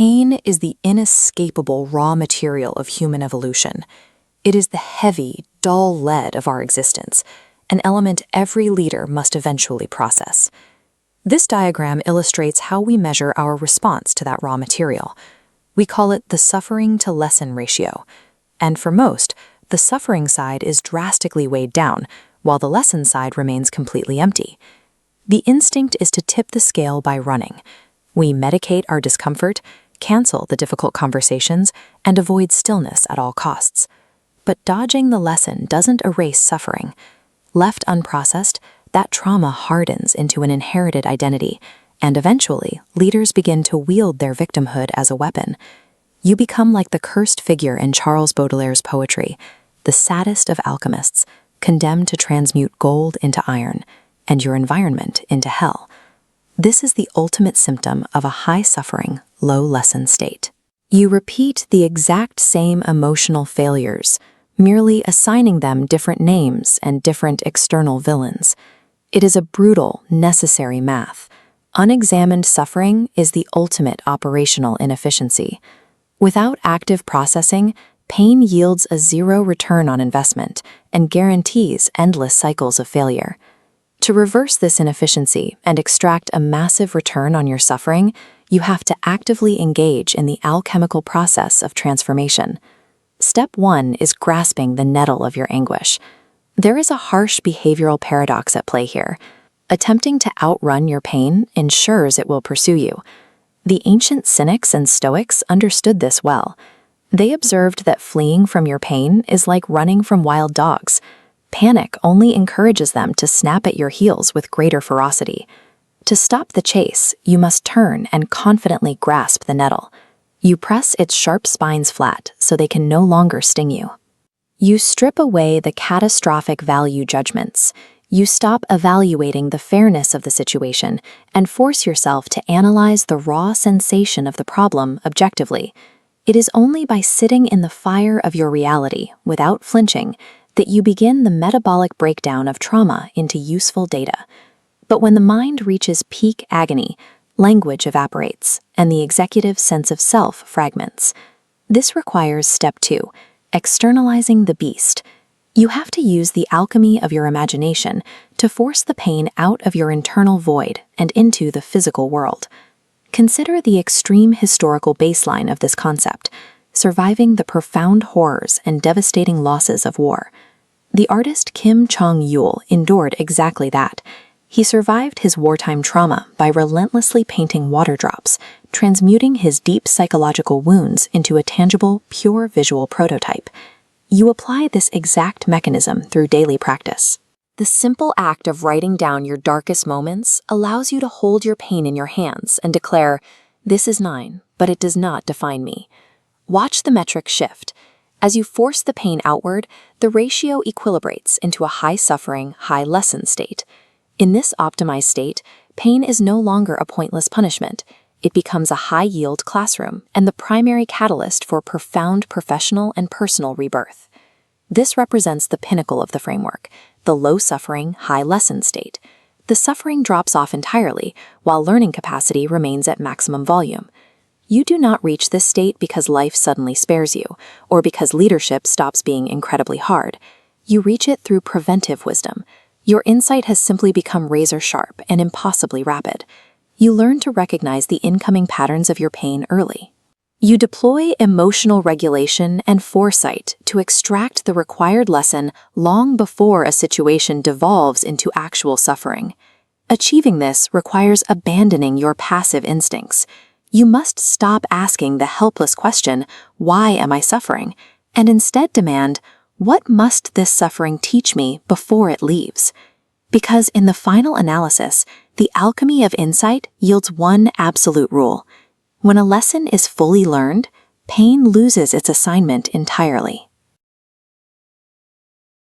Pain is the inescapable raw material of human evolution. It is the heavy, dull lead of our existence, an element every leader must eventually process. This diagram illustrates how we measure our response to that raw material. We call it the suffering-to-lesson ratio, and for most, the suffering side is drastically weighed down, while the lesson side remains completely empty. The instinct is to tip the scale by running. We medicate our discomfort, cancel the difficult conversations, and avoid stillness at all costs. But dodging the lesson doesn't erase suffering. Left unprocessed, that trauma hardens into an inherited identity, and eventually, leaders begin to wield their victimhood as a weapon. You become like the cursed figure in Charles Baudelaire's poetry, the saddest of alchemists, condemned to transmute gold into iron, and your environment into hell. This is the ultimate symptom of a high-suffering, low-lesson state. You repeat the exact same emotional failures, merely assigning them different names and different external villains. It is a brutal, necessary math. Unexamined suffering is the ultimate operational inefficiency. Without active processing, pain yields a zero return on investment and guarantees endless cycles of failure. To reverse this inefficiency and extract a massive return on your suffering, you have to actively engage in the alchemical process of transformation. Step 1 is grasping the nettle of your anguish. There is a harsh behavioral paradox at play here. Attempting to outrun your pain ensures it will pursue you. The ancient Cynics and Stoics understood this well. They observed that fleeing from your pain is like running from wild dogs. Panic only encourages them to snap at your heels with greater ferocity. To stop the chase, you must turn and confidently grasp the nettle. You press its sharp spines flat so they can no longer sting you. You strip away the catastrophic value judgments. You stop evaluating the fairness of the situation and force yourself to analyze the raw sensation of the problem objectively. It is only by sitting in the fire of your reality without flinching that you begin the metabolic breakdown of trauma into useful data. But when the mind reaches peak agony, language evaporates, and the executive sense of self fragments. This requires step 2, externalizing the beast. You have to use the alchemy of your imagination to force the pain out of your internal void and into the physical world. Consider the extreme historical baseline of this concept, surviving the profound horrors and devastating losses of war. The artist Kim Jong-il endured exactly that. He survived his wartime trauma by relentlessly painting water drops, transmuting his deep psychological wounds into a tangible, pure visual prototype. You apply this exact mechanism through daily practice. The simple act of writing down your darkest moments allows you to hold your pain in your hands and declare, "This is mine, but it does not define me." Watch the metric shift. As you force the pain outward, the ratio equilibrates into a high-suffering, high-lesson state. In this optimized state, pain is no longer a pointless punishment. It becomes a high-yield classroom and the primary catalyst for profound professional and personal rebirth. This represents the pinnacle of the framework, the low-suffering, high-lesson state. The suffering drops off entirely, while learning capacity remains at maximum volume. You do not reach this state because life suddenly spares you, or because leadership stops being incredibly hard. You reach it through preventive wisdom. Your insight has simply become razor-sharp and impossibly rapid. You learn to recognize the incoming patterns of your pain early. You deploy emotional regulation and foresight to extract the required lesson long before a situation devolves into actual suffering. Achieving this requires abandoning your passive instincts. You must stop asking the helpless question, "Why am I suffering?" and instead demand, "What must this suffering teach me before it leaves?" Because in the final analysis, the alchemy of insight yields one absolute rule. When a lesson is fully learned, pain loses its assignment entirely.